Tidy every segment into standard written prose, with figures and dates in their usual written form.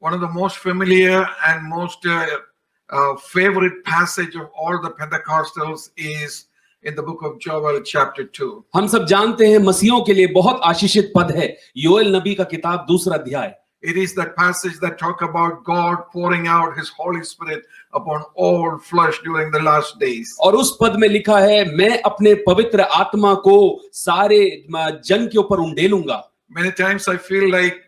One of the most familiar and most favorite passage of all the Pentecostals is in the book of Joel chapter 2. हम सब जानते हैं मसीहों के लिए बहुत आशीषित पद है योएल नबी का किताब 2 अध्याय। It is that passage that talk about God pouring out his Holy Spirit upon all flesh during the last days. और उस पद में लिखा है मैं अपने पवित्र आत्मा को सारे जन के ऊपर उंडेलूंगा। Many times I feel like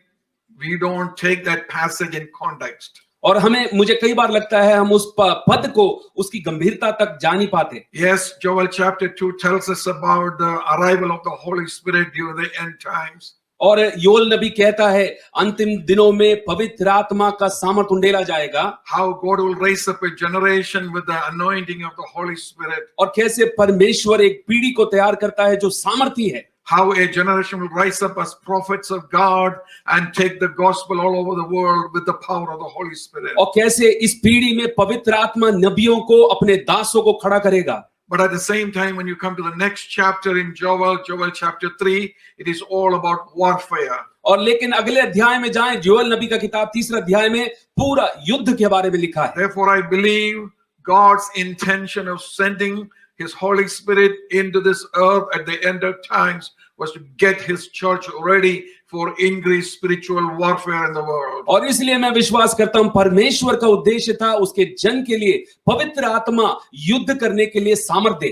we don't take that passage in context. और मुझे कई बार लगता है हम उस पद को उसकी गंभीरता तक जा नहीं पाते। Yes, Joel chapter 2 tells us about the arrival of the Holy Spirit during the end times. और योएल नबी कहता है अंतिम दिनों में पवित्र आत्मा का सामर्थ उंडेला जाएगा। How God will raise up a generation with the anointing of the Holy Spirit. और कैसे परमेश्वर एक पीढ़ी को तैयार करता है जो सामर्थी है। How a generation will rise up as prophets of God and take the gospel all over the world with the power of the Holy Spirit. और कैसे इस पीढ़ी में पवित्र आत्मा नबियों को अपने दासों को खड़ा करेगा। But at the same time, when you come to the next chapter in Joel chapter 3, it is all about warfare. और लेकिन अगले अध्याय में जाएं, जोएल नबी का किताब 3 अध्याय में पूरा युद्ध के बारे में लिखा है। Therefore, I believe God's intention of sending his Holy Spirit into this earth at the end of times was to get his church ready for increased spiritual warfare in the world. और इसलिए मैं विश्वास करता हूं परमेश्वर का उद्देश्य था उसके जन के लिए पवित्र आत्मा युद्ध करने के लिए सामर्थ दे।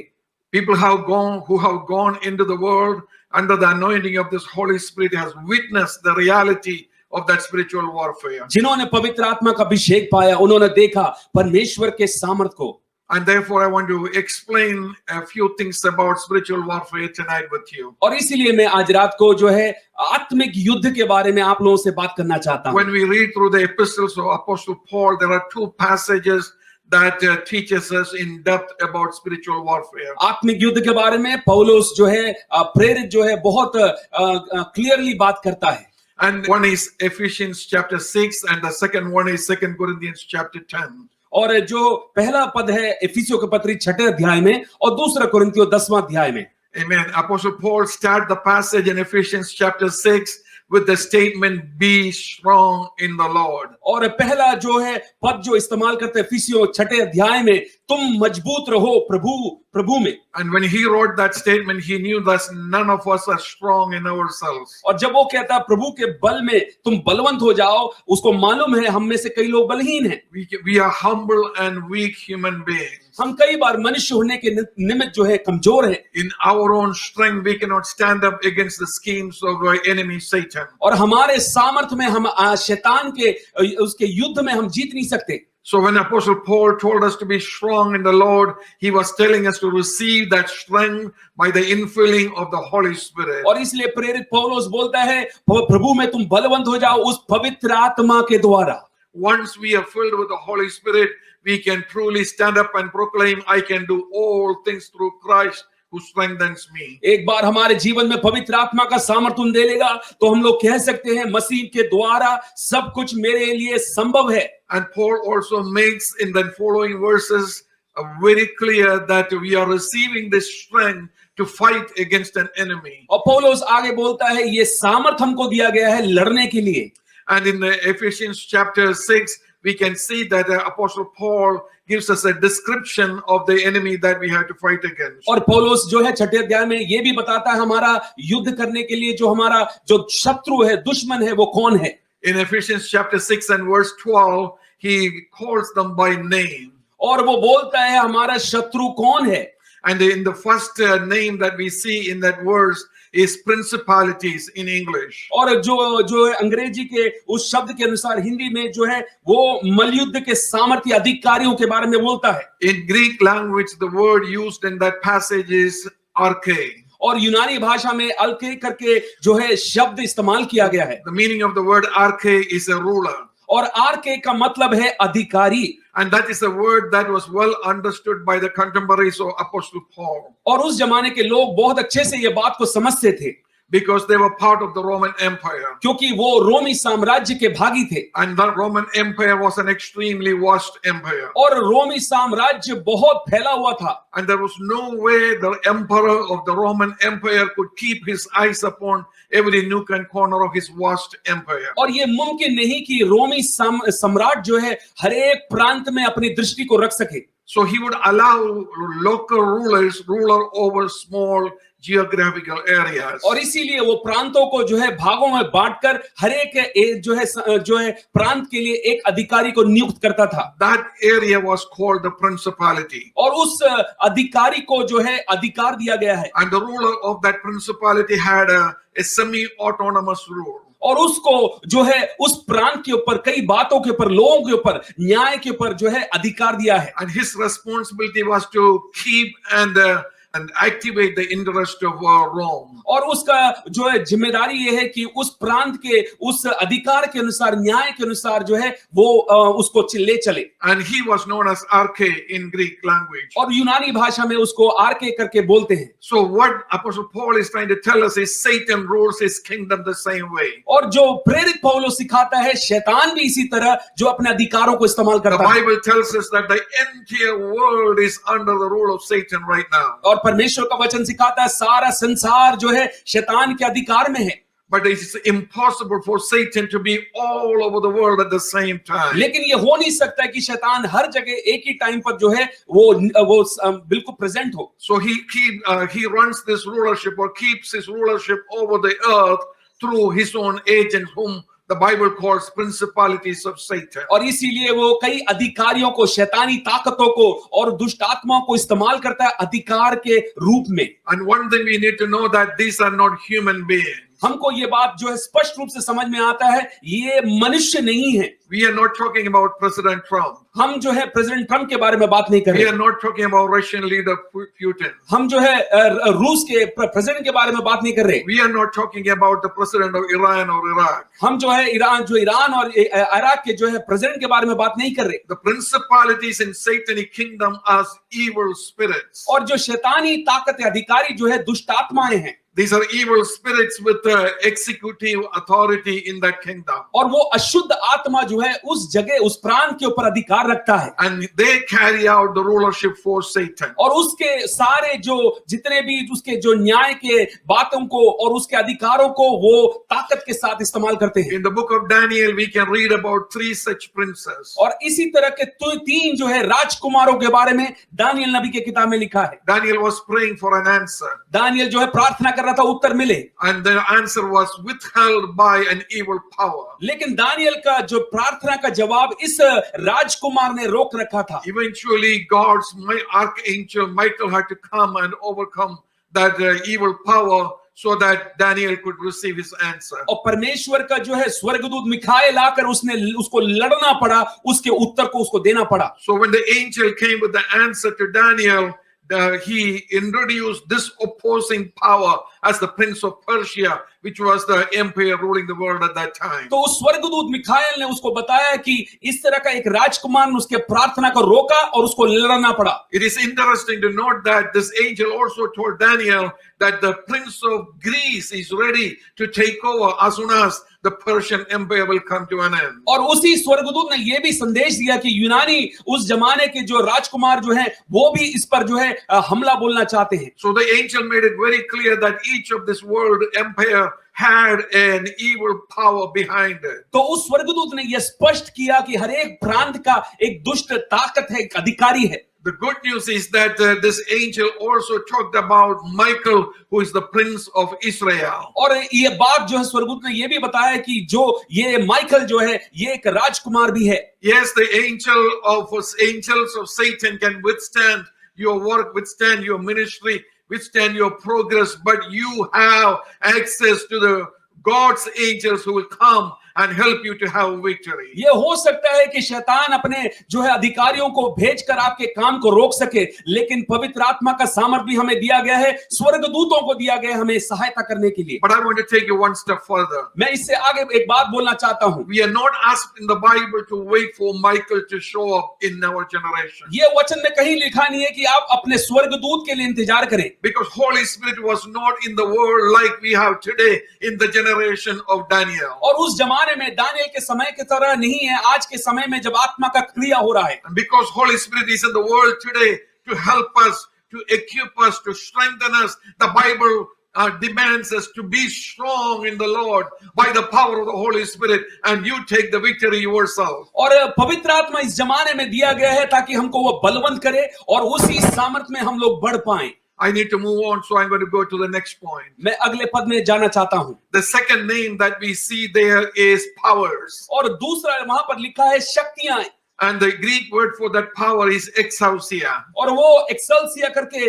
People who have gone into the world under the anointing of this Holy Spirit has witnessed the reality of that spiritual warfare. जिन्होंने पवित्र आत्मा का अभिषेक पाया उन्होंने देखा परमेश्वर के सामर्थ को। And therefore, I want to explain a few things about spiritual warfare tonight with you. और इसीलिए मैं आज रात को जो है आत्मिक युद्ध के बारे में आप लोगों से बात करना चाहता हूं। When we read through the epistles of Apostle Paul, there are two passages that teaches us in depth about spiritual warfare. आत्मिक युद्ध के बारे में पौलुस जो है प्रेरित जो है बहुत क्लियरली बात करता है। And one is Ephesians chapter 6 and the second one is 2 Corinthians chapter 10. और जो पहला पद है इफिसियों के पत्री 6 अध्याय में और दूसरा कुरिन्थियों 10वां अध्याय में। Amen. Apostle Paul started the passage in Ephesians chapter 6 with the statement, be strong in the Lord. और पहला जो है पद जो इस्तेमाल करते हैं इफिसियों 6 अध्याय में तुम मजबूत रहो प्रभु में। And when he wrote that statement, he knew that none of us are strong in ourselves. और जब वो कहता प्रभु के बल में तुम बलवंत हो जाओ उसको मालूम है हम में से कई लोग बलहीन हैं। We are humble and weak human beings. हम कई बार मनुष्य होने के निमित्त जो है कमजोर हैं। In our own strength, we cannot stand up against the schemes of our enemy Satan. और हमारे सामर्थ्य में हम शैतान के उसके युद्ध में हम जीत नहीं सकते। So when Apostle Paul told us to be strong in the Lord, he was telling us to receive that strength by the infilling of the Holy Spirit. और इसलिए प्रेरित पौलुस बोलता है प्रभु में तुम बलवंत हो जाओ उस पवित्र आत्मा के द्वारा। Once we are filled with the Holy Spirit, we can truly stand up and proclaim, I can do all things through Christ who strengthens me. एक बार हमारे जीवन में पवित्र आत्मा का सामर्थ्य उंडेलेगा तो हम लोग कह सकते हैं मसीह के द्वारा सब कुछ मेरे लिए संभव है। And Paul also makes in the following verses very clear that we are receiving this strength to fight against an enemy. और पौलुस आगे बोलता है ये सामर्थ्य हमको दिया गया है लड़ने के लिए। And in the Ephesians chapter 6, we can see that the Apostle Paul gives us a description of the enemy that we have to fight against. और पौलुस जो है 6 अध्याय में ये भी बताता है हमारा युद्ध करने के लिए जो हमारा जो शत्रु है दुश्मन है वो कौन है। In Ephesians chapter 6 and verse 12, he calls them by name. और वो बोलता है हमारा शत्रु कौन है। And in the first name that we see in that verse is principalities in English. और जो अंग्रेजी के उस शब्द के अनुसार हिंदी में जो है वो मलयुद्ध के सामर्थ्य अधिकारियों के बारे में बोलता है। In Greek language, the word used in that passage is arche. और यूनानी भाषा में अल्के करके जो है शब्द इस्तेमाल किया गया है। The meaning of the word arche is a ruler. और आर्के का मतलब है अधिकारी। And that is a word that was well understood by the contemporaries of Apostle Paul. और उस जमाने के लोग बहुत अच्छे से ये बात को समझते थे। because they were part of the Roman Empire. क्योंकि वो रोमी साम्राज्य के भागी थे And the Roman Empire was an extremely vast empire. और रोमी साम्राज्य बहुत फैला हुआ था And there was no way the emperor of the Roman Empire could keep his eyes upon every nook and corner of his vast empire. और ये मुमकिन नहीं कि रोमी सम्राट जो है हर एक प्रांत में अपनी दृष्टि को रख सके So he would allow local rulers ruler over small geographical areas. और इसीलिए वो प्रांतों को जो है भागों में बांटकर हर एक जो है प्रांत के लिए एक अधिकारी को नियुक्त करता था That area was called the principality. और उस अधिकारी को जो है अधिकार दिया गया है And the ruler of that principality had a semi-autonomous rule. और उसको जो है उस प्रांत के ऊपर कई बातों के ऊपर लोगों के ऊपर न्याय के ऊपर जो है अधिकार दिया है And his responsibility was to keep and activate the interest of Rome. और उसका जो है जिम्मेदारी ये है कि उस प्रांत के उस अधिकार के अनुसार न्याय के अनुसार जो है वो उसको ले चले And he was known as Arche in Greek language. और यूनानी भाषा में उसको आर्के करके बोलते हैं So what Apostle Paul is trying to tell us is Satan rules his kingdom the same way. और जो प्रेरित पौलुस सिखाता है शैतान भी इसी तरह जो अपने अधिकारों को इस्तेमाल The करता है Bible tells us that the entire world is under the rule of Satan right now. और परमेश्वर का वचन सिखाता है सारा संसार जो है शैतान के अधिकार में है But it's impossible for Satan to be all over the world at the same time. लेकिन ये हो नहीं सकता कि शैतान हर जगह एक ही टाइम पर जो है वो बिल्कुल प्रेजेंट हो So he runs this rulership or keeps his rulership over the earth through his own agents whom the Bible calls principalities of Satan. और इसीलिए वो कई अधिकारियों को शैतानी ताकतों को और दुष्ट आत्माओं को इस्तेमाल करता है अधिकार के रूप में And one thing we need to know that these are not human beings. हमको ये बात जो है स्पष्ट रूप से समझ में आता है ये मनुष्य नहीं है We are not talking about President Trump. हम जो है प्रेसिडेंट ट्रम्प के बारे में बात नहीं कर We रहे are not talking about Russian leader Putin. हम जो है रूस के प्रेसिडेंट के बारे में बात नहीं कर रहे We are not talking about the president of Iran or Iraq. हम जो है ईरान और इराक के जो है प्रेसिडेंट के बारे में बात नहीं कर रहे The principalities in satanic kingdom are evil spirits. और जो शैतानी ताकत अधिकारी जो है दुष्ट आत्माएं हैं These are evil spirits with executive authority in that kingdom. और वो अशुद्ध आत्मा जो है उस जगह उस प्रांत के ऊपर अधिकार रखता है And they carry out the rulership for Satan. और उसके सारे जो जितने भी उसके जो न्याय के बातों को और उसके अधिकारों को वो ताकत के साथ इस्तेमाल करते हैं In the book of Daniel, we can read about 3 such princes. और इसी तरह के तीन जो है राजकुमारों के बारे में दानियल नबी के किताब में लिखा है Daniel was praying for an answer. Daniel जो है प्रार्थना कर रहा था उत्तर मिले And the answer was withheld by an evil power. लेकिन दानियल का जो प्रार्थना का जवाब इस राजकुमार ने रोक रखा था Eventually, God's archangel Michael had to come and overcome that evil power so that Daniel could receive his answer. और परमेश्वर का जो है स्वर्गदूत मिखाएल आकर उसको लड़ना पड़ा उसके उत्तर को उसको देना पड़ा So when the angel came with the answer to Daniel, he introduced this opposing power as the prince of Persia, which was the empire ruling the world at that time. तो उस स्वर्गदूत मिखाएल ने उसको बताया कि इस तरह का एक राजकुमार ने उसके प्रार्थना को रोका और उसको लड़ना पड़ा It is interesting to note that this angel also told Daniel that the prince of Greece is ready to take over as soon as the Persian empire will come to an end. और उसी स्वर्गदूत ने यह भी संदेश दिया कि यूनानी उस जमाने के जो राजकुमार जो हैं वो भी इस पर जो है हमला बोलना चाहते हैं So the angel made it very clear that each of this world empire had an evil power behind it. तो उस स्वर्गदूत ने यह स्पष्ट किया कि हर एक प्रांत का एक दुष्ट ताकत है एक अधिकारी है The good news is that this angel also talked about Michael, who is the prince of Israel. और ये बात जो है स्वर्गदूत ने ये भी बताया कि जो ये माइकल जो है ये एक राजकुमार भी है Yes, the angels of Satan can withstand your work, withstand your ministry, withstand your progress, but you have access to the God's angels who will come and help you to have victory. ये हो सकता है कि शैतान अपने जो है अधिकारियों को भेजकर आपके काम को रोक सके, लेकिन पवित्र आत्मा का सामर्थ भी हमें दिया गया है, स्वर्गदूतों को दिया गया है हमें सहायता करने के लिए। But I want to take you one step further. मैं इससे आगे एक बात बोलना चाहता हूं। We are not asked in the Bible to wait for Michael to show up in our generation. ये वचन में कहीं लिखा नहीं है कि आप अपने स्वर्गदूत के लिए इंतजार करें, Because Holy Spirit was not in the world like we have today in the generation of Daniel. और उस जमाने में दानियल के समय की तरह नहीं है आज के समय में जब आत्मा का क्रिया हो रहा है। And because Holy Spirit is in the world today to help us, to equip us, to strengthen us, the Bible demands us to be strong in the Lord by the power of the Holy Spirit, and you take the victory yourself. और पवित्र आत्मा इस जमाने में दिया गया है ताकि हमको वो बलवंत करे और उसी सामर्थ में हम लोग बढ़ पाएं। I need to move on, so I'm going to go to the next point. मैं अगले पद में जाना चाहता हूं। The second name that we see there is powers. और दूसरा वहां पर लिखा है शक्तियां, And the Greek word for that power is exousia. और वो एक्सेल्सिया करके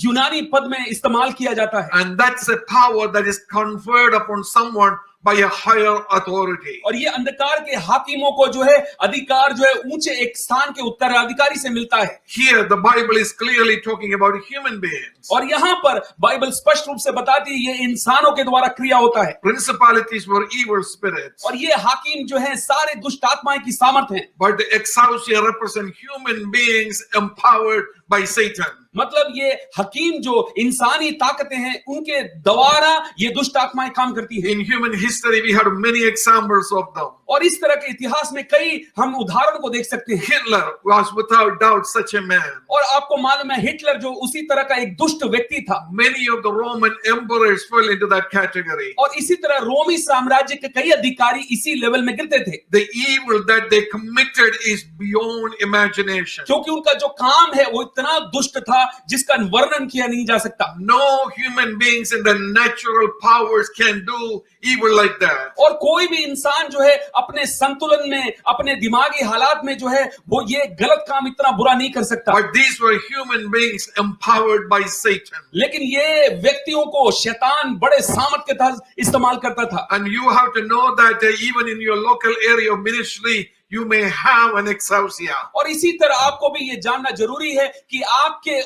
यूनानी पद में इस्तेमाल किया जाता है। And that's a power that is conferred upon someone by a higher authority. और ये अंधकार के हाकिमों को जो है अधिकार जो है ऊंचे एक स्थान के उत्तराधिकारी से मिलता है। Here the Bible is clearly talking about human beings. और यहाँ पर बाइबल स्पष्ट रूप से बताती है ये इंसानों के द्वारा क्रिया होता है। Principalities were evil spirits. और ये हाकिम जो है सारे दुष्ट आत्माएं की सामर्थ हैं। But the exousia represent human beings empowered by Satan. मतलब ये हकीम जो इंसानी ताकतें हैं उनके द्वारा ये दुष्ट आत्माएं काम करती हैं। In human history we had many examples of them. और इस तरह के इतिहास में कई हम उदाहरण को देख सकते हैं। Hitler was without doubt such a man. और आपको मालूम है हिटलर जो उसी तरह का एक दुष्ट व्यक्ति था। Many of the Roman emperors fell into that category. और इसी तरह रोमी साम्राज्य के कई अधिकारी इसी लेवल में गिरते थे। The evil that they committed is beyond imagination. क्योंकि उनका जो काम है वो इतना दुष्ट था जिसका वर्णन किया नहीं जा सकता। No human beings in the natural powers can do evil like that. और कोई भी इंसान जो है अपने संतुलन में अपने दिमागी हालात में जो है वो ये गलत काम इतना बुरा नहीं कर सकता। But these were human beings empowered by Satan. लेकिन ये व्यक्तियों को शैतान बड़े सामर्थ के तहत इस्तेमाल करता था। And you have to know that even in your local area of ministry, you may have an exousia. और इसी तरह आपको भी ये जानना जरूरी है कि आपके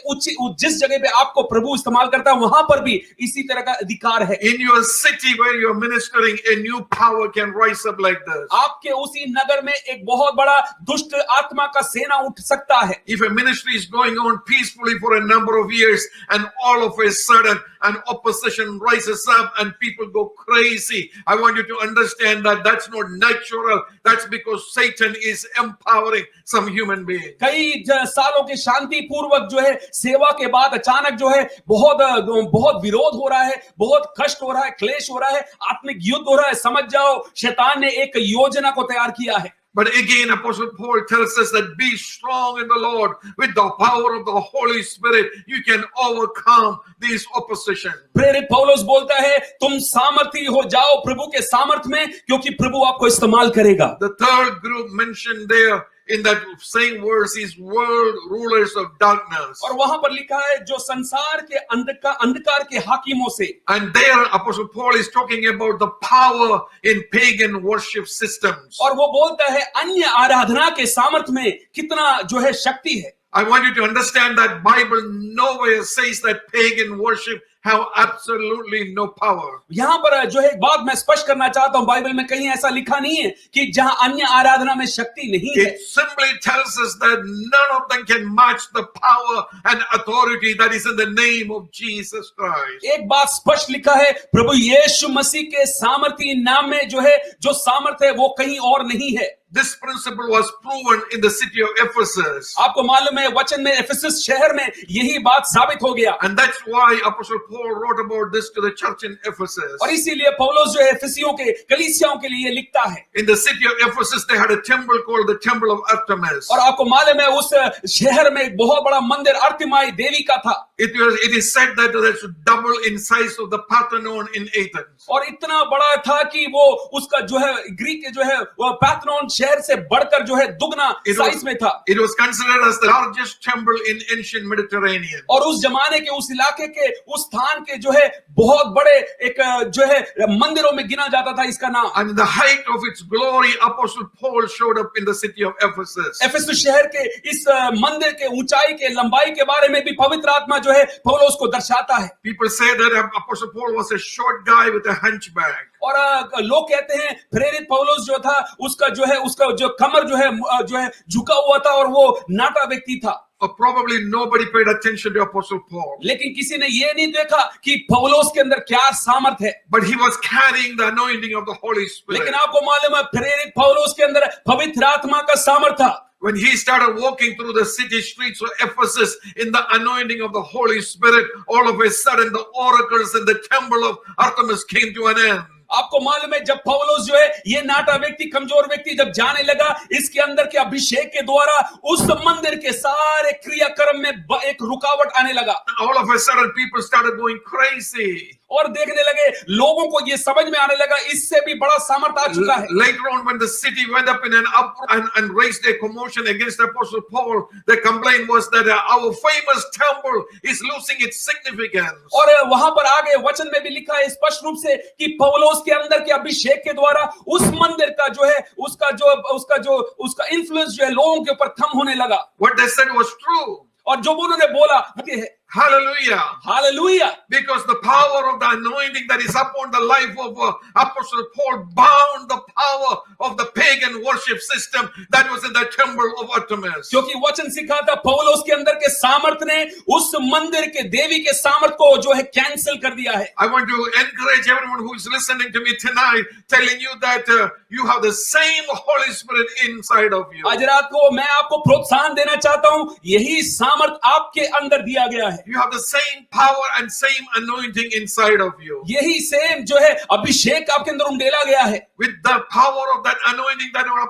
जिस जगह पे आपको प्रभु इस्तेमाल करता है वहां पर भी इसी तरह का अधिकार है। In your city where you're ministering, a new power can rise up like this. आपके उसी नगर में एक बहुत बड़ा दुष्ट आत्मा का सेना उठ सकता है। If a ministry is going on peacefully for a number of years and all of a sudden an opposition rises up and people go crazy, I want you to understand that that's not natural. That's because Satan is empowering some human beings. कई सालों के शांति पूर्वक जो है सेवा के बाद अचानक जो है बहुत विरोध हो रहा है, बहुत कष्ट हो रहा है, क्लेश हो रहा है, आत्मिक युद्ध हो रहा है। समझ जाओ शैतान ने एक योजना को तैयार किया है। But again, Apostle Paul tells us that be strong in the Lord with the power of the Holy Spirit. You can overcome these opposition. प्रेरित पौलुस बोलता है तुम सामर्थी हो जाओ प्रभु के सामर्थ में क्योंकि प्रभु आपको इस्तेमाल करेगा। The third group mentioned there in that same verse is world rulers of darkness. और वहां पर लिखा है जो संसार के अंधकार के हाकिमों से। And there Apostle Paul is talking about the power in pagan worship systems. और वो बोलता है अन्य आराधना के सामर्थ में कितना जो है शक्ति है। I want you to understand that Bible nowhere says that pagan worship have absolutely no power. यहाँ पर जो है एक बात मैं स्पष्ट करना चाहता हूँ, बाइबल में कहीं ऐसा लिखा नहीं है कि जहाँ अन्य आराधना में शक्ति नहीं है। It simply tells us that none of them can match the power and authority that is in the name of Jesus Christ. एक बात स्पष्ट लिखा है प्रभु यीशु मसीह के सामर्थी नाम में जो है जो सामर्थ है वो कहीं और नहीं है। This principle was proven in the city of Ephesus. आपको मालूम है वचन में एफेसस शहर में यही बात साबित हो गया। And that's why Apostle Paul wrote about this to the church in Ephesus. और इसीलिए पौलुस जो है एफेसियों के कलीसियाओं के लिए लिखता है। In the city of Ephesus, they had a temple called the Temple of Artemis. और आपको मालूम है उस शहर में एक बहुत बड़ा मंदिर अर्तिमाई देवी का था। It is said that that's double in size of the Parthenon in Athens. और इतना बड़ा था कि वो उसका जो है ग्रीक जो है वो पैथनॉन शहर से बढ़कर जो है दुगना It साइज was, में था। it was considered as the largest temple in ancient Mediterranean. और उस जमाने के उस इलाके के उस स्थान के जो है बहुत बड़े एक जो है मंदिरों में गिना जाता था इसका नाम। And in the height of its glory, Apostle Paul showed up in the city of Ephesus. एफेसुस शहर के इस मंदिर के ऊंचाई के लंबाई के बारे में भी पवित्र आत्मा जो है पौलुस को दर्शाता है। People say that Apostle Paul was a short guy with a hunchback. और लोग कहते हैं प्रेरित पौलुस जो था उसका जो कमर जो है झुका हुआ था और वो नाटा व्यक्ति था। Or probably nobody paid attention to Apostle Paul. लेकिन किसी ने ये नहीं देखा कि पौलुस के अंदर क्या सामर्थ है। But he was carrying the anointing of the Holy Spirit. लेकिन आपको मालूम है प्रेरित पौलुस के अंदर पवित्र आत्मा का सामर्थ था। When he started walking through the city streets of Ephesus in the anointing of the Holy Spirit, all of a sudden the oracles in the temple of Artemis came to an end. आपको मालूम है जब पौलुस जो है ये नाटा व्यक्ति कमजोर व्यक्ति जब जाने लगा इसके अंदर के अभिषेक के द्वारा उस मंदिर के सारे क्रियाक्रम में एक रुकावट आने लगा। All of a sudden people started going crazy. और देखने लगे लोगों को ये समझ में आने लगा इससे भी बड़ा सामर्थ आ चुका है। Later on, when the city went up in an uproar and raised a commotion against Apostle Paul, the complaint was that our famous temple is losing its significance. और वहां पर आगे वचन में भी लिखा है स्पष्ट रूप से कि पौलुस के अंदर के अभिषेक के द्वारा उस मंदिर का जो है उसका इन्फ्लुएंस जो है लोगों के ऊपर कम होने लगा। What they said was true. और जो उन्होंने बोला ये है Hallelujah. Hallelujah. Because the power of the anointing that is upon the life of Apostle Paul bound the power of the pagan worship system that was in the temple of Artemis. क्योंकि वचन सिखाता पौलुस के अंदर के सामर्थ ने उस मंदिर के देवी के सामर्थ को जो है कैंसिल कर दिया है। I want to encourage everyone who is listening to me tonight, telling you that you have the same Holy Spirit inside of you. आज रात को मैं आपको प्रोत्साहन देना चाहता हूं यही सामर्थ आपके अंदर दिया गया है। You have the same power and same anointing inside of you. यही सेम जो है अभिषेक आपके अंदर उंडेला गया है। With the power of that anointing that are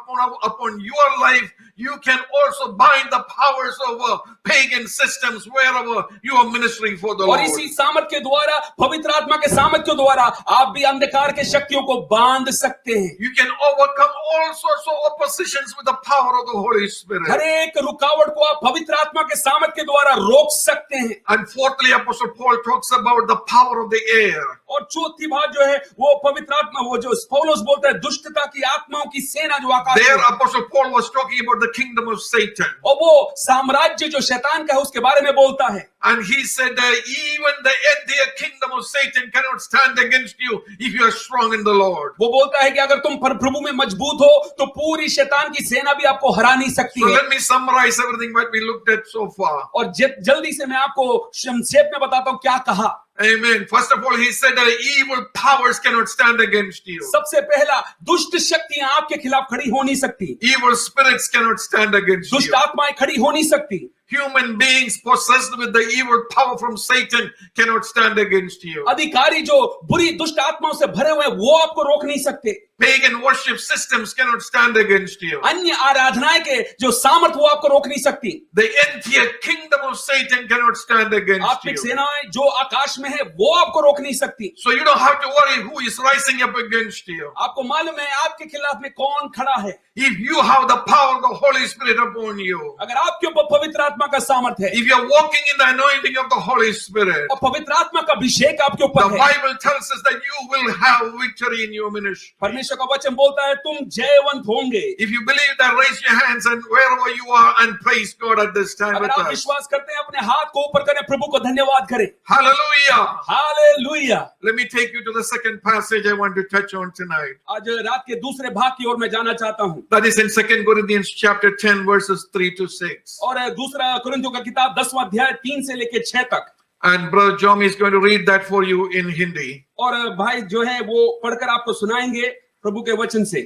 upon your life, you can also bind the powers of pagan systems wherever you are ministering for the और Lord. इसी सामर्थ के द्वारा पवित्र आत्मा के सामर्थ के द्वारा आप भी अंधकार के शक्तियों को बांध सकते हैं। You can overcome all sorts of oppositions with the power of the Holy Spirit. हर एक रुकावट को आप पवित्र आत्मा के सामर्थ के द्वारा रोक सकते हैं। And fourthly, Apostle Paul talks about the power of the air. और चौथी बात जो है वो पवित्र आत्मा वो जो पौलुस बोलता है दुष्टता की आत्माओं की सेना जो आकाश There, में। Apostle Paul was talking about the kingdom of Satan. और वो साम्राज्य जो शैतान का है उसके बारे में बोलता है। And he said that even the entire kingdom of Satan cannot stand against you if you are strong in the Lord. वो बोलता है कि अगर तुम प्रभु में मजबूत हो तो पूरी शैतान की सेना भी आपको हरा नहीं सकती So है। let me summarize everything that we looked at so far. और जल्दी से मैं आपको संक्षेप में बताता हूँ क्या कहा। Amen. First of all, he said that evil powers cannot stand against you. सबसे पहला दुष्ट शक्तियां आपके खिलाफ खड़ी हो नहीं सकती। Evil spirits cannot stand against दुष्ट you. आत्माएं खड़ी हो नहीं सकती। Human beings possessed with the evil power from Satan cannot stand against you. अधिकारी जो बुरी दुष्ट आत्माओं से भरे हुए हैं वो आपको रोक नहीं सकते। Pagan worship systems cannot stand against you. अन्य आराधनाएं के जो सामर्थ वो आपको रोक नहीं सकती। The entire kingdom of Satan cannot stand against आत्मिक you. सेनाएं जो आकाश में है वो आपको रोक नहीं सकती। So you don't have to worry who is rising up against you. आपको मालूम है आपके खिलाफ में कौन खड़ा है। If you have the power of the Holy Spirit upon you, अगर आपके ऊपर पवित्र आत्मा का सामर्थ है if you are walking in the anointing of the Holy Spirit, और पवित्र आत्मा का अभिषेक आपके the ऊपर है, Bible tells us that you will have victory in your ministry. परमेश्वर का वचन बोलता है तुम जयवंत होंगे। If you believe that, raise your hands and wherever you are and praise God at this time अगर with आप us. विश्वास करते हैं अपने हाथ को ऊपर करें, प्रभु को धन्यवाद करें। Hallelujah. Hallelujah. Let me take you to the second passage I want to touch on tonight. आज रात के दूसरे भाग की ओर मैं जाना चाहता हूं That is in 2 Corinthians chapter 10 verses 3 to 6. और दूसरा कुरिन्थियों का किताब 10वां अध्याय 3 से लेकर 6 तक। And Brother Jomi is going to read that for you in Hindi. और भाई जो है वो पढ़कर आपको सुनाएंगे प्रभु के वचन से।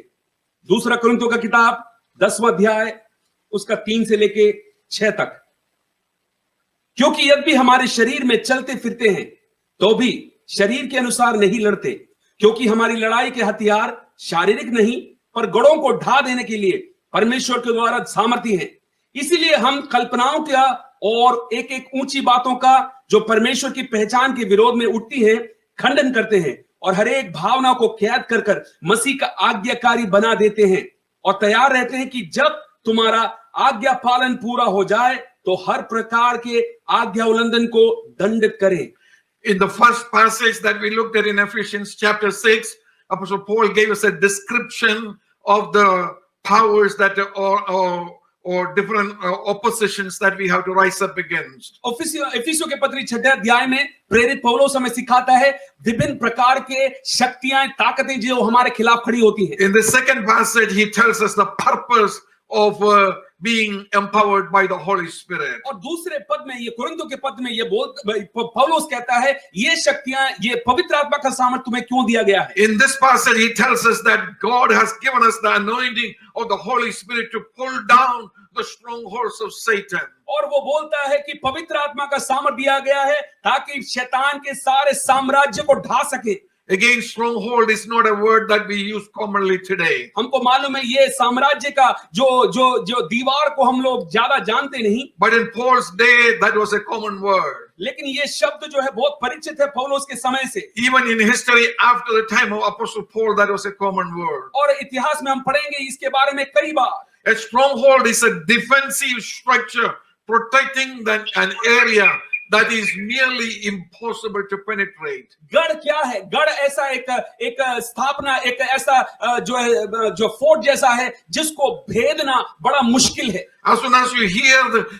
दूसरा कुरिन्थियों का किताब 10वां अध्याय उसका 3 से लेके 6 तक। क्योंकि यद्यपि हमारे शरीर में चलते फिरते हैं तो भी शरीर के अनुसार नहीं लड़ते, क्योंकि हमारी लड़ाई के हथियार शारीरिक नहीं पर गढ़ों को ढा देने के लिए परमेश्वर के द्वारा सामर्थी हैं। इसीलिए हम कल्पनाओं का और एक एक ऊंची बातों का जो परमेश्वर की पहचान के विरोध में उठती हैं खंडन करते हैं और हर एक भावना को कैद कर कर मसीह का आज्ञाकारी बना देते हैं और तैयार रहते हैं कि जब तुम्हारा आज्ञा पालन पूरा हो जाए तो हर प्रकार के आज्ञा उल्लंघन को दंडित करें। In the first passage that we looked at in Ephesians chapter 6, Apostle Paul gave us a description of the powers that or different oppositions that we have to rise up against. इफिसियों के पत्री 6 अध्याय में प्रेरित पौलुस हमें सिखाता है विभिन्न प्रकार के शक्तियां, ताकतें जो हमारे खिलाफ खड़ी होती हैं। In the second passage, he tells us the purpose of being empowered by the Holy Spirit. और दूसरे पद में, ये कुरिन्थियों के पद में ये पौलुस कहता है ये शक्तियां, ये पवित्र आत्मा का सामर्थ तुम्हें क्यों दिया गया है। In this passage, he tells us that God has given us the anointing of the Holy Spirit to pull down the strongholds of Satan. और वो बोलता है कि पवित्र आत्मा का सामर्थ दिया गया है ताकि शैतान के सारे साम्राज्य को ढा सके। Again, stronghold is not a word that we use commonly today. हमको मालूम है ये साम्राज्य का जो दीवार को हम लोग ज्यादा जानते नहीं, But in Paul's day, that was a common word. लेकिन ये शब्द जो है बहुत परिचित है पौलुस के समय से। Even in history, after the time of Apostle Paul, that was a common word. और इतिहास में हम पढ़ेंगे इसके बारे में कई बार। A stronghold is a defensive structure protecting an area that is nearly impossible to penetrate. गढ़ क्या है? गढ़ ऐसा एक स्थापना, एक ऐसा जो फोर्ट जैसा है जिसको भेदना बड़ा मुश्किल है। As soon as you hear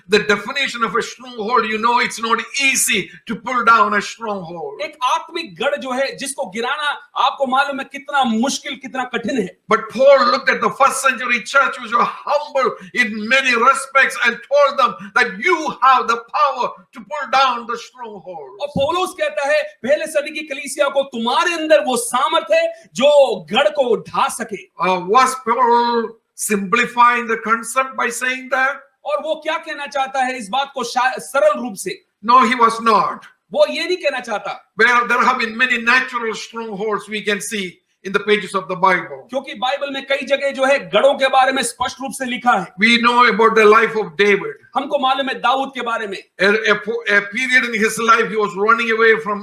the definition of a stronghold, you know it's not easy to pull down a stronghold. एक आत्मिक गढ़ जो है जिसको गिराना आपको मालूम है कितना मुश्किल, कितना कठिन है। But Paul looked at the first century church, which were humble in many respects, and told them that you have the power to pull down the stronghold. और पौलुस कहता है पहले सदी की कलीसिया को तुम्हारे अंदर वो सामर्थ है जो गढ़ को ढा सके। Was Paul simplifying the concept by saying that? और वो क्या कहना चाहता है इस बात को सरल रूप से? No, he was not. वो ये नहीं कहना चाहता। There have been many natural strongholds we can see in the pages of the Bible. क्योंकि बाइबल में कई जगह जो है गढ़ों के बारे में स्पष्ट रूप से लिखा है। We know about the life of David. हमको मालूम है दाऊद के बारे में। A period in his life he was running away from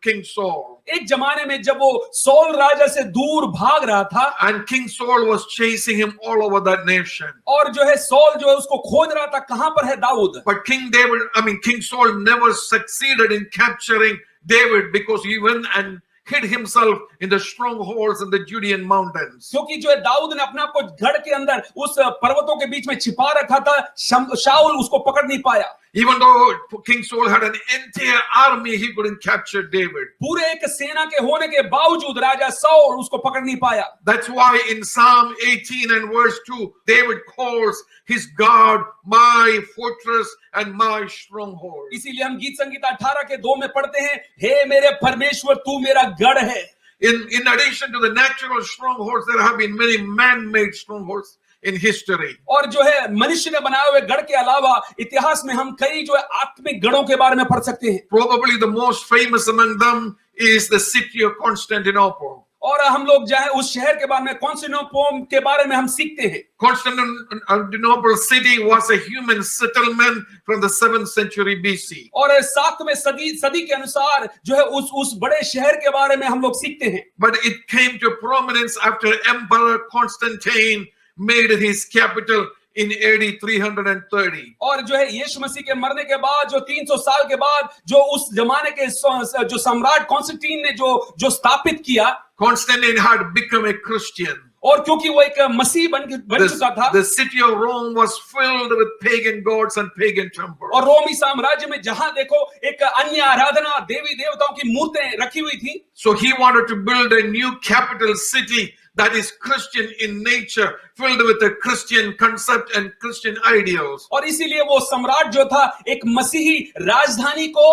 King Saul. एक जमाने में जब वो सौल राजा से दूर भाग रहा था, and King Saul was chasing him all over that nation. और जो है सौल जो है उसको खोज रहा था कहां पर है Dawood. But King Saul never succeeded in capturing David because he went and hid himself in the strongholds in the Judean mountains. क्योंकि जो है दाऊद ने अपने आप को गढ़ के अंदर उस पर्वतों के बीच में छिपा रखा था, शाऊल उसको पकड़ नहीं पाया। Even though King Saul had an entire army, he couldn't capture David. पूरे एक सेना के होने के बावजूद राजा साउल उसको पकड़ नहीं पाया। That's why in Psalm 18 and verse 2, David calls his God my fortress and my stronghold. इसीलिए हम गीत संगीत 18 के 2 में पढ़ते हैं, हे मेरे परमेश्वर तू मेरा गढ़ है। In addition to the natural strongholds, there have been many man-made strongholds in history. और जो है मनुष्य ने बनाए हुए गढ़ के अलावा इतिहास में हम कई जो है आत्मिक गढ़ों के बारे में पढ़ सकते हैं। Probably the most famous among them is the city of Constantinople. और हम लोग जो है उस शहर के बारे में, कॉन्स्टेंटिनोपल के बारे में हम सीखते हैं। Constantinople city was a human settlement from the 7th century BC. और 7वें सदी के अनुसार जो है उस बड़े शहर के बारे में हम लोग सीखते हैं। But it came to prominence after Emperor Constantine made it his capital in AD 330. और जो है यीशु मसीह के मरने के बाद जो 300 साल के बाद जो उस जमाने के जो सम्राट कॉन्स्टेंटाइन ने जो स्थापित किया, Constantine had become a Christian. और क्योंकि वो एक मसीह बन चुका था, The city of Rome was filled with pagan gods and pagan temples. और रोमी साम्राज्य में जहां देखो एक अन्य आराधना, देवी देवताओं की मूर्तें रखी हुई थी। So he wanted to build a new capital city that is Christian in nature, filled with a Christian concept and Christian ideals. और इसीलिए वो सम्राट जो था एक मसीही राजधानी को,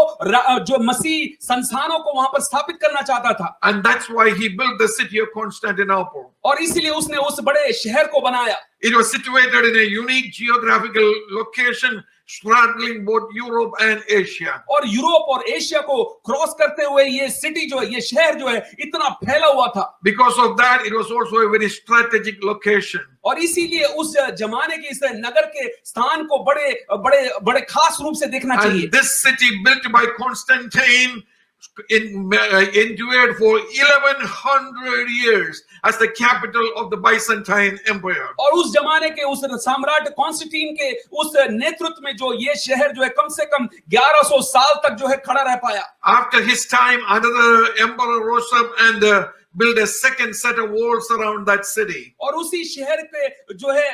जो मसीही संस्थानों को वहां पर स्थापित करना चाहता था। And that's why he built the city of Constantinople. और इसीलिए उसने उस बड़े शहर को बनाया। It was situated in a unique geographical location, straddling both Europe and Asia. और यूरोप और एशिया को क्रॉस करते हुए ये सिटी जो है, ये शहर जो है इतना फैला हुआ था। Because of that, it was also a very strategic location. और इसीलिए उस जमाने के इस नगर के स्थान को बड़े खास रूप से देखना चाहिए। And this city built by Constantine endured for 1100 years as the capital of the Byzantine Empire. और उस जमाने के उस सम्राट कॉन्स्टेंटाइन के उस नेतृत्व में जो ये शहर जो है कम से कम 1100 साल तक जो है खड़ा रह पाया। After his time, another emperor rose up and built a second set of walls around that city. और उसी शहर के जो है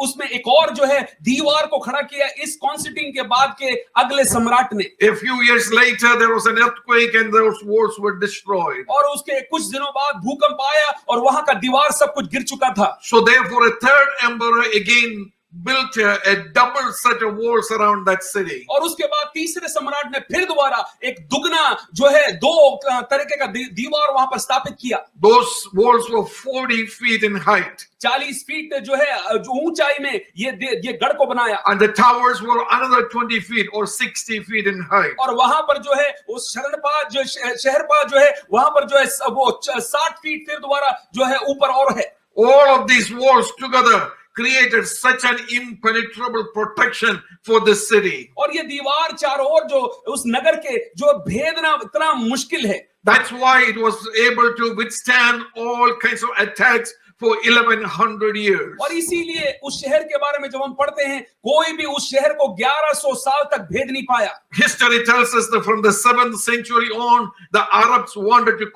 उसमें एक और जो है दीवार को खड़ा किया इस कॉन्स्टेंटाइन के बाद के अगले सम्राट ने। A few years later, there was an earthquake and those walls were destroyed. और उसके कुछ दिनों बाद भूकंप आया और वहां का दीवार सब कुछ गिर चुका था। So therefore, a third emperor again built a double set of walls around that city. और उसके बाद तीसरे सम्राट ने फिर दोबारा एक दुगना जो है दो तरीके का दीवार वहां पर स्थापित किया। Those walls were 40 feet in height. 40 feet जो है जो ऊंचाई में ये गढ़ को बनाया। And the towers were another 20 feet or 60 feet in height. और वहां पर जो है उस शहरपा जो है वहां पर जो है वो 60 फीट फिर दोबारा जो है ऊपर और है। All of these walls together created such an impenetrable protection for this city. और ये दीवार चारों ओर जो उस नगर के जो भेदना इतना मुश्किल है। That's why it was able to withstand all kinds of attacks for 1100 years. और इसीलिए उस शहर के बारे में जब हम पढ़ते हैं कोई भी उस शहर को 1100 साल तक भेद नहीं पाया। History tells us that from the 7th century on, the Arabs wanted to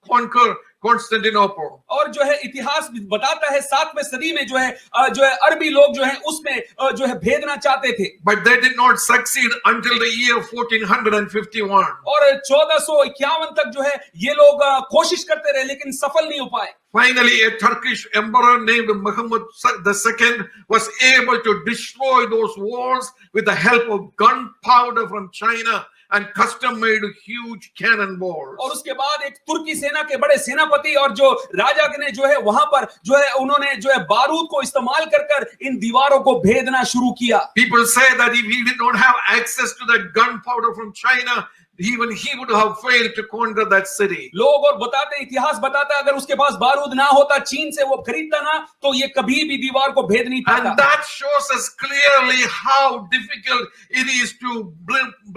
conquer Constantinople. और जो है इतिहास बताता है 7वीं सदी में जो है अरबी लोग जो है उसमें जो है भेदना चाहते थे। But they did not succeed until the year 1451. और 1451 तक जो है ये लोग कोशिश करते रहे लेकिन सफल नहीं हो पाए। Finally, a Turkish emperor named Muhammad II was able to destroy those walls with the help of gunpowder from China and custom-made huge cannonballs. और उसके बाद एक तुर्की सेना के बड़े सेनापति और जो राजा ने जो है वहां पर जो है उन्होंने जो है बारूद को इस्तेमाल कर इन दीवारों को भेदना शुरू किया। People say that if he did not have access to that gunpowder from China, even he would have failed to conquer that city. लोग और बताते हैं इतिहास बताता है अगर उसके पास बारूद ना होता चीन से वो खरीदता ना तो ये कभी भी दीवार को भेद नहीं पाता। And that shows us clearly how difficult it is to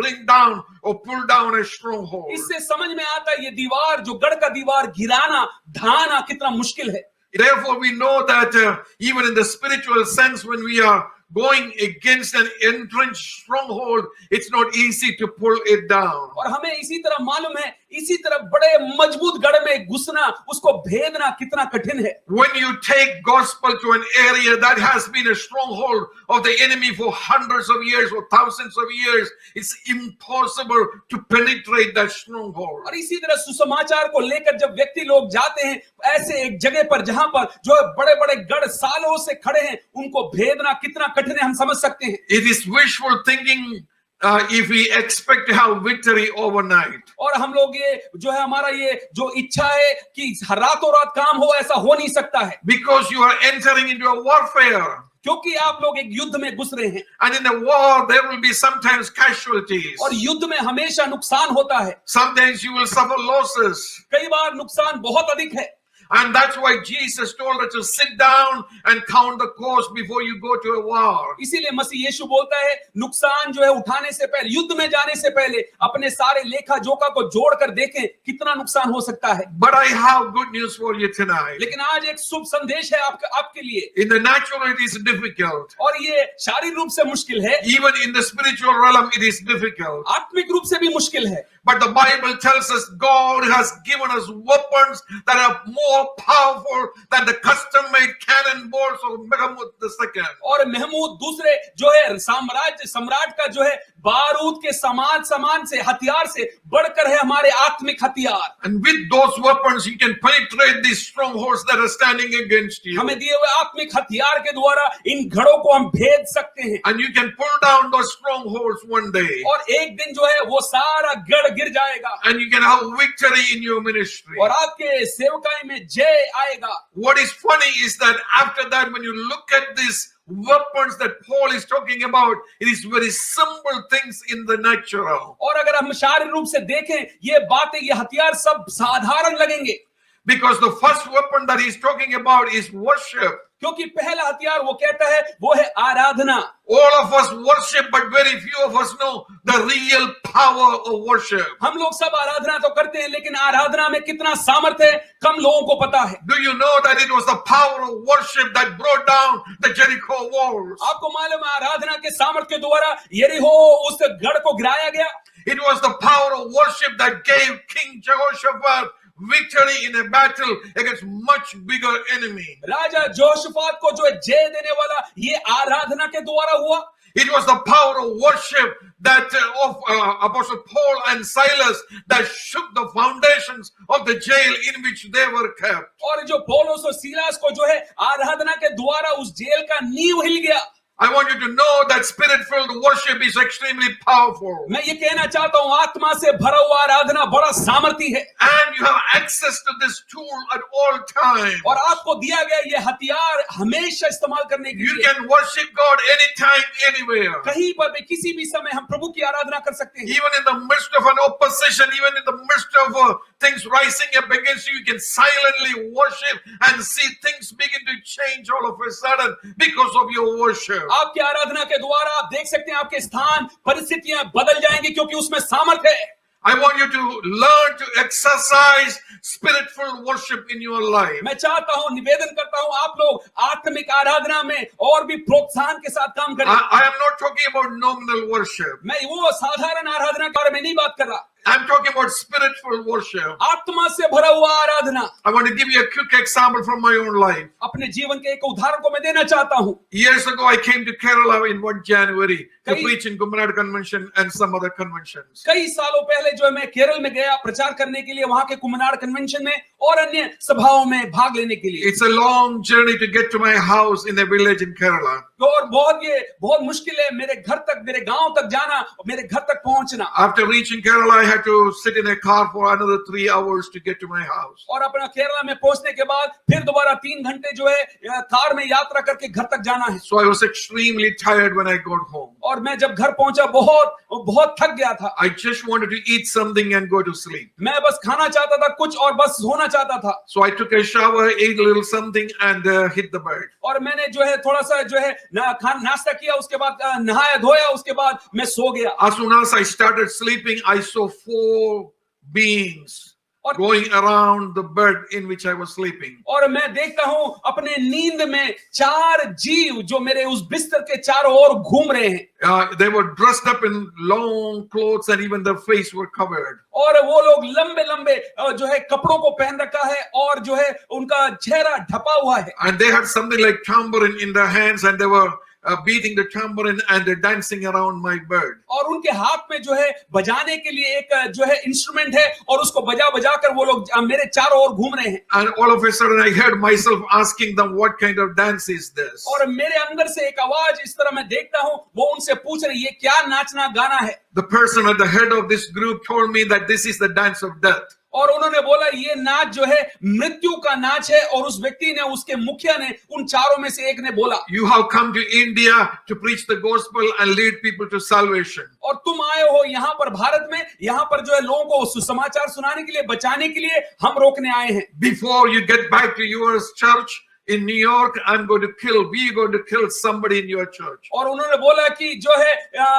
bring down or pull down a stronghold. इससे समझ में आता है ये दीवार जो गढ़ का दीवार गिराना ढाना कितना मुश्किल है। Therefore, we know that even in the spiritual sense, when we are going against an entrenched stronghold, it's not easy to pull it down. और हमें इसी तरह मालूम है इसी तरह बड़े मजबूत गढ़ में घुसना उसको भेदना कितना कठिन है। When you take gospel to an area that has been a stronghold of the enemy for hundreds of years or thousands of years, it's impossible to penetrate that stronghold. और इसी तरह सुसमाचार को लेकर जब व्यक्ति लोग जाते हैं ऐसे एक जगह पर जहां पर जो बड़े बड़े गढ़ सालों से खड़े हैं उनको भेदना कितना कठिन है हम समझ सकते हैं। It is wishful thinking if we expect to have victory overnight. और हम लोग ये जो है हमारा ये जो इच्छा है कि रातों रात काम हो ऐसा हो नहीं सकता है। Because you are entering into a warfare. क्योंकि आप लोग एक युद्ध में घुस रहे हैं। And in a war there will be sometimes casualties. और युद्ध में हमेशा नुकसान होता है। Sometimes you will suffer losses. कई बार नुकसान बहुत अधिक है। And that's why Jesus told us to sit down and count the cost before you go to a war. इसीलिए मसीह यीशु बोलता है नुकसान जो है उठाने से पहले युद्ध में जाने से पहले अपने सारे लेखा जोखा को जोड़कर देखें कितना नुकसान हो सकता है। But I have good news for you tonight. लेकिन आज एक शुभ संदेश है आपके लिए। In the natural it is difficult. और ये शारीरिक रूप से मुश्किल है। Even in the spiritual realm it is difficult. आत्मिक रूप से भी मुश्किल है। But the Bible tells us God has given us weapons that are more powerful than the custom-made cannonballs of Muhammad II. और महमूद दूसरे जो है सम्राट का जो है बारूद के समान से हथियार से बढ़कर है हमारे आत्मिक हथियार। And with those weapons you can penetrate these strongholds that are standing against you. हमें दिए हुए आत्मिक हथियार के द्वारा इन घड़ों को हम भेद सकते हैं। And you can pull down those strongholds one day. और एक दिन जो है वो सारा गढ़ गिर जाएगा। And you can have victory in your ministry. और आपके सेवकाई में जय आएगा। What is funny is that after that, when you look at these weapons that Paul is talking about, it is very simple things in the natural. और अगर हम शारीरिक रूप से देखें ये बातें ये हथियार सब साधारण लगेंगे। Because the first weapon that he's talking about is worship. क्योंकि पहला हथियार वो कहता है वो है आराधना। All of us worship, but very few of us know the real power of worship. हम लोग सब आराधना तो करते हैं, लेकिन आराधना में कितना सामर्थ्य है कम लोगों को पता है। Do you know that it was the power of worship that brought down the Jericho walls? आपको मालूम है आराधना के सामर्थ्य के द्वारा यरीहो उस गढ़ को गिराया गया। It was the power of worship that gave King Jehoshaphat victory in a battle against much bigger enemy. राजा जोशफात को जो जय देने वाला ये आराधना के द्वारा हुआ। It was the power of worship that of Apostle Paul and Silas that shook the foundations of the jail in which they were kept. और जो पौलुस और सीलास को जो है आराधना के द्वारा उस जेल का नींव हिल गया। I want you to know that spirit-filled worship is extremely powerful. मैं ये कहना चाहता हूँ आत्मा से भरा हुआ आराधना बड़ा सामर्थी है। And you have access to this tool at all times. और आपको दिया गया ये हथियार हमेशा इस्तेमाल करने के You लिए। can worship God anytime, anywhere. कहीं पर भी किसी भी समय हम प्रभु की आराधना कर सकते हैं। Even in the midst of an opposition, even in the midst of things rising up against you, you can silently worship and see things begin to change all of a sudden because of your worship. आपकी आराधना के द्वारा आप देख सकते हैं आपके स्थान परिस्थितियां बदल जाएंगी क्योंकि उसमें सामर्थ्य है। I want you to learn to exercise spirit-filled worship in your life. मैं चाहता हूं निवेदन करता हूं आप लोग आत्मिक आराधना में और भी प्रोत्साहन के साथ काम करें। I am not talking about nominal worship. मैं वो साधारण आराधना के बारे में नहीं बात कर रहा। I'm talking about spirit-filled worship. आत्मा से भरा हुआ आराधना। I want to give you a quick example from my own life. अपने जीवन के एक उदाहरण को मैं देना चाहता हूं। Years ago, I came to Kerala in 1 January to कई- preach in Kumarad Convention and some other conventions. कई सालों पहले जो है मैं केरल में गया प्रचार करने के लिए वहां के कुमनाड कन्वेंशन में और अन्य सभाओं में भाग लेने के लिए। It's a long journey to get to my house in a village in Kerala. और बहुत मुश्किल है मेरे घर तक मेरे गांव तक जाना और मेरे घर तक पहुंचना। After reaching Kerala, I had to sit in a car for another 3 hours to get to my house. और अपना केरला में पहुंचने के बाद फिर दोबारा 3 घंटे जो है कार में यात्रा करके घर तक जाना है। So I was extremely tired when I got home. और मैं जब घर पहुंचा बहुत थक गया था। I just wanted to eat something and go to sleep. मैं बस खाना चाहता था कुछ और बस सोना चाहता था। So I took a shower, ate a little something, and hit the bed. और मैंने जो है थोड़ा सा जो है नाश्ता किया, उसके बाद नहाया धोया, उसके बाद मैं सो गया। As soon as I started sleeping, I saw 4 beings और going around the bed in which I was sleeping. और मैं देखता हूं अपने नींद में 4 जीव जो मेरे उस बिस्तर के चारों ओर घूम रहे हैं। They were dressed up in long clothes and even their face were covered. और वो लोग लंबे लंबे जो है कपड़ों को पहन रखा है और जो है उनका चेहरा ढपा हुआ है। And they had something like tambourine in their hands and they were beating the tambourine and they're dancing around my bed. और उनके हाथ में जो है बजाने के लिए एक जो है इंस्ट्रूमेंट है और उसको बजा बजा कर वो लोग मेरे चारों ओर घूम रहे हैं। And all of a sudden I heard myself asking them, what kind of dance is this? और मेरे अंदर से एक आवाज इस तरह मैं देखता हूं वो उनसे पूछ रही है क्या नाचना गाना है। The person at the head of this group told me that this is the dance of death. और उन्होंने बोला ये नाच जो है मृत्यु का नाच है। और उस व्यक्ति ने उसके मुखिया ने उन चारों में से एक ने बोला You have come to India to preach the gospel and lead people to salvation. और तुम आए हो यहाँ पर भारत में यहाँ पर जो है लोगों को सुसमाचार सुनाने के लिए बचाने के लिए हम रोकने आए हैं। Before you get back to your church in New York, we're going to kill somebody in your church. और उन्होंने बोला कि जो है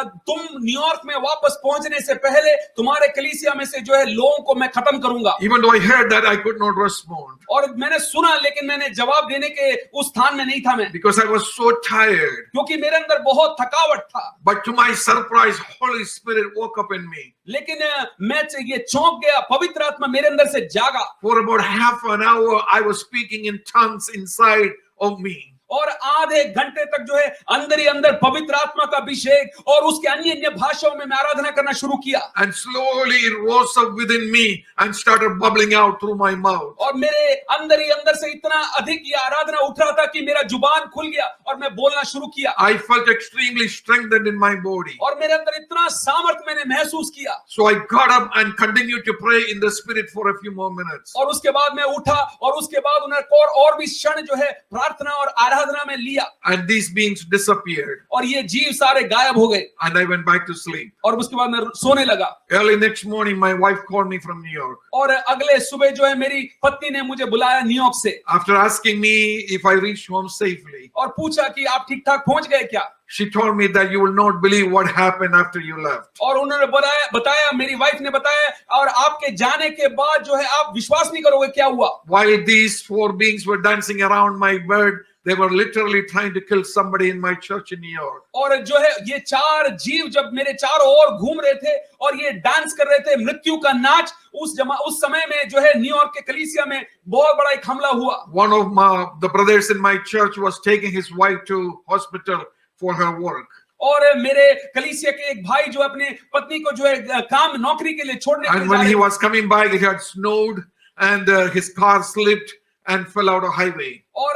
तुम न्यूयॉर्क में वापस पहुंचने से पहले तुम्हारे कलीसिया में से जो है लोगों को मैं खत्म करूंगा। Even though I heard that, I could not respond. और मैंने सुना लेकिन मैंने जवाब देने के उस स्थान में नहीं था मैं, Because I was so tired. क्योंकि मेरे अंदर बहुत थकावट था। But to my surprise, Holy Spirit woke up in me. लेकिन मैं ये चौंक गया, पवित्र आत्मा मेरे अंदर से जागा। For about half an hour, I was speaking in tongues inside of me. और आधे घंटे तक जो है अंदर ही अंदर पवित्र आत्मा का अभिषेक और उसके अन्य अन्य भाषाओं में मैं आराधना करना शुरू किया। And slowly it rose up within me and started bubbling out through my mouth. और मेरे अंदर ही अंदर से इतना अधिक ये आराधना उठ रहा था कि मेरा जुबान खुल गया और मैं बोलना शुरू किया। I felt extremely strengthened in my body. और मेरे अंदर इतना सामर्थ्य मैंने महसूस किया। So I got up and continued to pray in the spirit for a few more minutes. और उसके बाद मैं उठा और उसके बाद उन्हें और भी क्षण जो है प्रार्थना और आराधना आराधना में लिया and these beings disappeared. और ये जीव सारे गायब हो गए And I went back to sleep. और उसके बाद मैं सोने लगा Early next morning, my wife called me from New York. और अगले सुबह जो है मेरी पत्नी ने मुझे बुलाया न्यूयॉर्क से After asking me if I reached home safely, और पूछा कि आप ठीक ठाक पहुंच गए क्या she told me that you will not believe what happened after you left. और उन्होंने बताया मेरी वाइफ ने बताया और आपके जाने के बाद जो है आप विश्वास नहीं करोगे क्या हुआ While these four beings were dancing around my bed, they were literally trying to kill somebody in my church in New York. और जो है ये चार जीव जब मेरे चारों ओर घूम रहे थे और ये डांस कर रहे थे मृत्यु का नाच उस समय में जो है न्यूयॉर्क के कलीसिया में बहुत बड़ा एक हमला हुआ One of the brothers in my church was taking his wife to hospital for her work. और मेरे कलीसिया के एक भाई जो अपने पत्नी को जो है काम नौकरी के लिए छोड़ने के लिए And जा when रहे he थे, was coming back, it had snowed and his car slipped and fell out of highway. और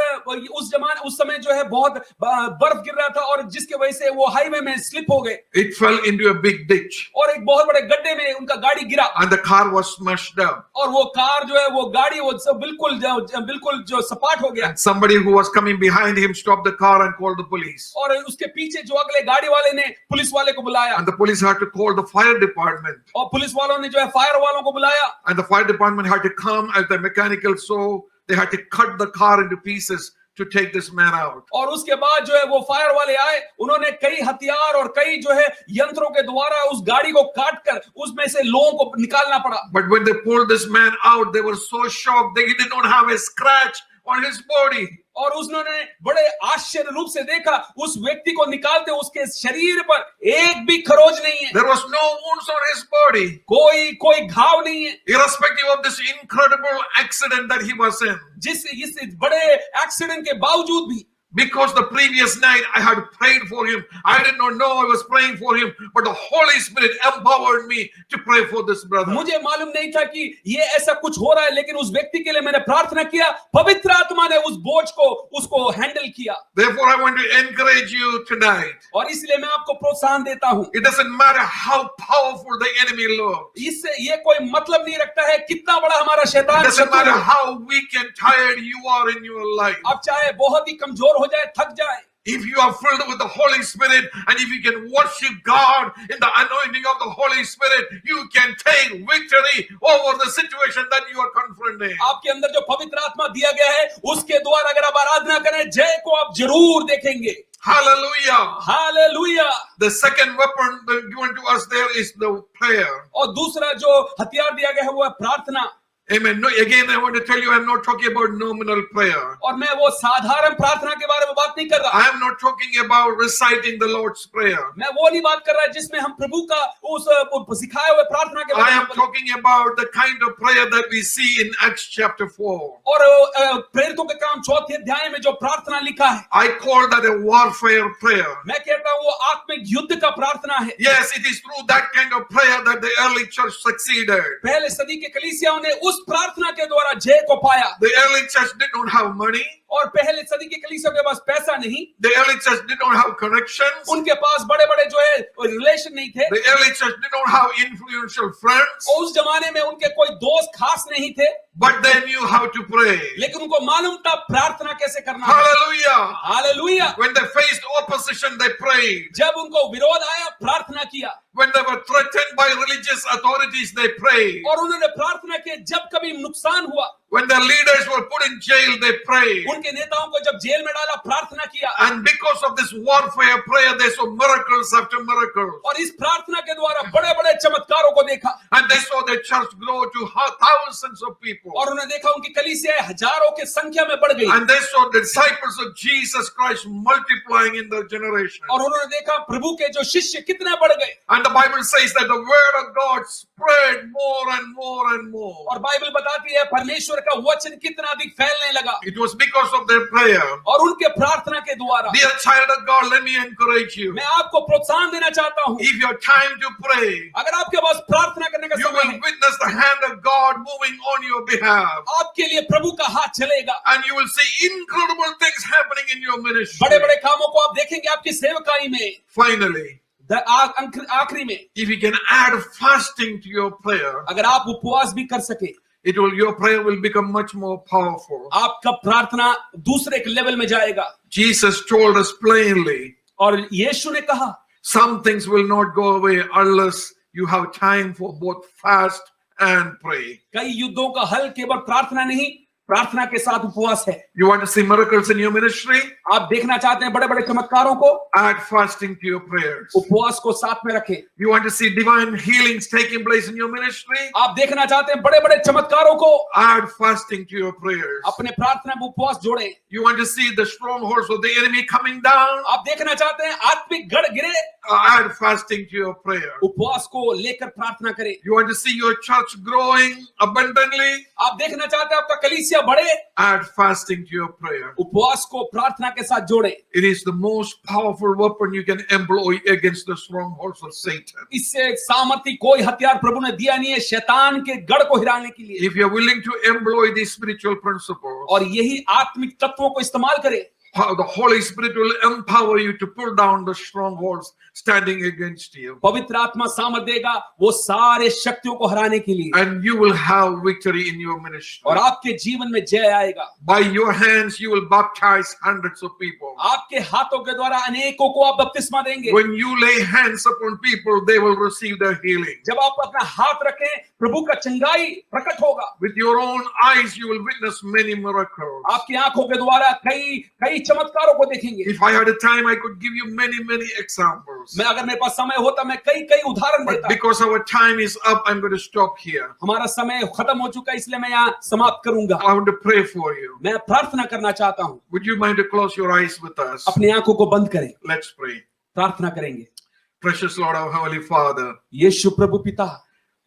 उस समय जो है बहुत बर्फ गिर रहा था और जिसके वजह से वो हाईवे में स्लिप हो गए It fell into a big ditch और एक बहुत बड़े गड्ढे में उनका गाड़ी गिरा and the car was smashed up. और वो कार जो है वो गाड़ी वो सब बिल्कुल जो सपाट हो गया And somebody who was coming behind him stopped the car and called the police. और उसके पीछे जो अगले गाड़ी वाले ने पुलिस वाले को बुलाया And the police had to call the fire department. और पुलिस वालों ने जो है फायर वालों को बुलाया And the fire department had to come as the mechanical saw. They had to cut the car into pieces to take this man out. और उसके बाद जो है वो फायर वाले आए उन्होंने कई हथियार और कई जो है यंत्रों के द्वारा उस गाड़ी को काट कर उसमें से लोगों को निकालना पड़ा But when they pulled this man out, they were so shocked. They did not have a scratch on his body. और उन्होंने बड़े आश्चर्य रूप से देखा उस व्यक्ति को निकालते उसके शरीर पर एक भी खरोच नहीं है There was no wounds on his body, कोई घाव नहीं है irrespective of this incredible accident that he was in. इस बड़े एक्सीडेंट के बावजूद भी Because the previous night I had prayed for him. I did not know I was praying for him, but the Holy Spirit empowered me to pray for this brother. मुझे मालूम नहीं था कि ये ऐसा कुछ हो रहा है लेकिन उस व्यक्ति के लिए मैंने प्रार्थना किया पवित्र आत्मा ने उस बोझ को उसको हैंडल किया Therefore, I want to encourage you tonight. और इसलिए मैं आपको प्रोत्साहन देता हूँ It doesn't matter how powerful the enemy looks. इससे ये कोई मतलब नहीं रखता है कितना बड़ा हमारा It शैतान doesn't शत्रु matter है। how weak and tired you are in your life. अब चाहे बहुत ही कमजोर हो जाए थक जाए If you are filled with the Holy Spirit and if you can worship God in the anointing of the Holy Spirit, you can take victory over the situation that you are confronting. आपके अंदर जो पवित्र आत्मा दिया गया है उसके द्वारा अगर आप आराधना करें जय को आप जरूर देखेंगे Hallelujah. Hallelujah The second weapon that given to us there is the prayer. और दूसरा जो हथियार दिया गया है वो है प्रार्थना Amen. No, again, I want to tell you, I'm not talking about nominal prayer. और मैं वो साधारण प्रार्थना के बारे में बात नहीं कर रहा I am not talking about reciting the Lord's Prayer. मैं वो नहीं बात कर रहा जिसमें हम प्रभु का उस सिखाए हुए प्रार्थना के I बारे am में talking about the kind of prayer that we see in Acts chapter 4. और प्रेरितों के काम 4 अध्याय में जो प्रार्थना लिखा है I call that a warfare prayer. मैं कहता हूँ वो आत्मिक युद्ध का प्रार्थना है Yes, it is through that kind of prayer that the early church succeeded. पहले सदी के कलीसियाओं ने उस प्रार्थना के द्वारा जय को पाया The early church did not have money. और पहले सदी के कलीसिया के पास पैसा नहीं The early church did not have connections. उनके पास बड़े बड़े जो है रिलेशन नहीं थे The early church did not have influential friends. और उस जमाने में उनके कोई दोस्त खास नहीं थे But they knew how to pray. लेकिन उनको मालूम था प्रार्थना कैसे करना है Hallelujah. Hallelujah When they faced opposition, they prayed. जब उनको विरोध आया प्रार्थना किया When they were threatened by religious authorities, they prayed. और उन्होंने प्रार्थना की जब कभी नुकसान हुआ When their leaders were put in jail, they prayed. उनके नेताओं को जब जेल में डाला प्रार्थना किया And because of this warfare prayer, they saw miracles after miracles. और इस प्रार्थना के द्वारा बड़े बड़े चमत्कारों को देखा And they saw their church grow to thousands of people. और उन्होंने देखा उनकी कलीसियाएं हजारों की संख्या में बढ़ गई And they saw the disciples of Jesus Christ multiplying in their generation. और उन्होंने देखा प्रभु के जो शिष्य कितने बढ़ गए And the Bible says that the word of God spread more and more and more. और बाइबल बताती है परमेश्वर का वचन कितना अधिक फैलने लगा It was because of their prayer. और उनके प्रार्थना के द्वारा Dear child of God, let me encourage you. मैं आपको प्रोत्साहन देना चाहता हूँ If you have time to pray, अगर आपके पास प्रार्थना करने का you समय will है witness the hand of God moving on your behalf. आपके लिए प्रभु का हाथ चलेगा And you will see incredible things happening in your ministry. बड़े बड़े कामों को आप देखेंगे आपकी सेवकाई में Finally, आखिरी में if you can add fasting to your prayer, अगर आप उपवास भी कर सके your prayer will become much more powerful. आपका प्रार्थना दूसरे एक लेवल में जाएगा। Jesus told us plainly, और यीशु ने कहा some things will not go away unless you have time for both fast and pray. कई युद्धों का हल केवल प्रार्थना नहीं, प्रार्थना के साथ उपवास है। You want to see miracles in your ministry? आप देखना चाहते हैं बड़े बड़े चमत्कारों को, Add fasting to your prayers. उपवास को साथ में रखें। You want to see divine healings taking place in your ministry? आप देखना चाहते हैं बड़े बड़े चमत्कारों को, Add fasting to your prayers. अपने प्रार्थना में उपवास जोड़ें। You want to see the strongholds of the enemy coming down? आप देखना चाहते हैं आत्मिक गढ़ गिरे, Add fasting to your prayer. उपवास को लेकर प्रार्थना करें। You want to see your church growing abundantly? आप देखना चाहते हैं आपका कलीसिया बढ़े, Add fasting to your prayer. उपवास को प्रार्थना के साथ जोड़ें। It is the most powerful weapon you can employ against the strongholds of Satan. इससे सामर्थ्य कोई हथियार प्रभु ने दिया नहीं है शैतान के गढ़ को हिराने के लिए। If you are willing to employ these spiritual principles, और यही आत्मिक तत्वों को इस्तेमाल करें, the Holy Spirit will empower you to pull down the strongholds standing against you. पवित्र आत्मा सामर्थ देगा वो सारे शक्तियों को हराने के लिए, And you will have victory in your ministry. और आपके जीवन में जय आएगा। By your hands, you will baptize hundreds of people. आपके हाथों के द्वारा अनेकों को आप बपतिस्मा देंगे। When you lay hands upon people, they will receive their healing. जब आप अपना हाथ रखें, प्रभु का चंगाई प्रकट होगा। With your own eyes, you will witness many miracles. आपकी आंखों के द्वारा कई चमत्कारों को देखेंगे। If I had a time, I could give you many examples. मैं अगर मेरे पास समय होता मैं कई उदाहरण But देता। because our time is up, I'm going to stop here. हमारा समय खत्म हो चुका है, इसलिए मैं यहाँ समाप्त करूंगा। I want to pray for you. मैं प्रार्थना करना चाहता हूँ। Would you mind to close your eyes with us? अपनी आंखों को बंद करें, Let's pray. प्रार्थना करेंगे। Precious Lord, our Heavenly Father, यीशु प्रभु पिता,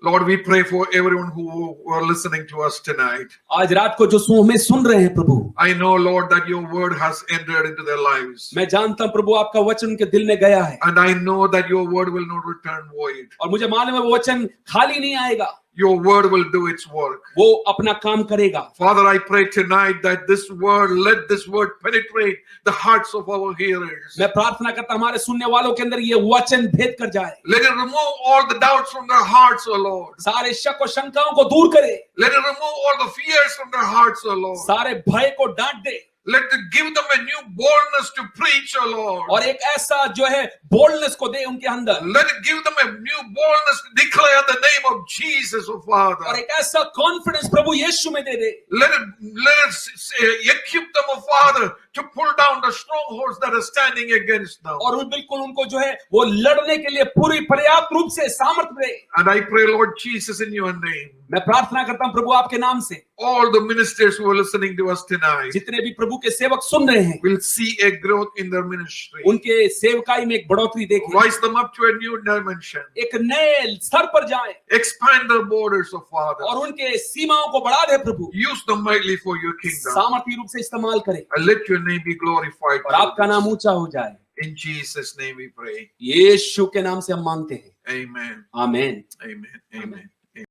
Lord, we pray for everyone who are listening to us tonight. आज रात को जो हमें सुन रहे हैं प्रभु, I know, Lord, that your word has entered into their lives. मैं जानता हूँ प्रभु आपका वचन उनके दिल में गया है, And I know that your word will not return void. और मुझे मालूम है वो वचन खाली नहीं आएगा, Your word will do its work. वो अपना काम करेगा। Father, I pray tonight that let this word penetrate the hearts of our hearers. मैं प्रार्थना करता हमारे सुनने वालों के अंदर ये वचन भेद कर जाए, Let it remove all the doubts from their hearts, O Lord. सारे शक और शंकाओं को दूर करे, Let it remove all the fears from their hearts, O Lord. सारे भय को डांट दे, Let it give them a new boldness to preach, O Lord. और एक ऐसा जो है बोल्डनेस को दे उनके अंदर, Let it give them a new boldness to declare the name of Jesus, O और Father. एक ऐसा कॉन्फिडेंस प्रभु यीशु में दे दे, Let it equip them, O Father, to pull down the strongholds that are standing against them. और बिल्कुल उनको जो है वो लड़ने के लिए पूरी पर्याप्त रूप से सामर्थ्य दे। And I pray, Lord Jesus, in your name, मैं प्रार्थना करता हूं प्रभु आपके नाम से, all the ministers who are listening to us tonight जितने भी प्रभु के सेवक सुन रहे हैं, will see a growth in their ministry. उनके सेवकाई में एक बढ़ोतरी देखें, Rise them up to a new dimension. एक नए स्तर पर जाएं, Expand their borders, O Father. और उनके सीमाओं को बढ़ा दे प्रभु, Use them mightily for your kingdom. सामर्थ्य रूप से इस्तेमाल करें, And let your name be glorified. और आपका नाम ऊंचा हो जाए। In Jesus' name we pray. यीशु के नाम से हम मांगते हैं, Amen. आमीन। Amen. Amen.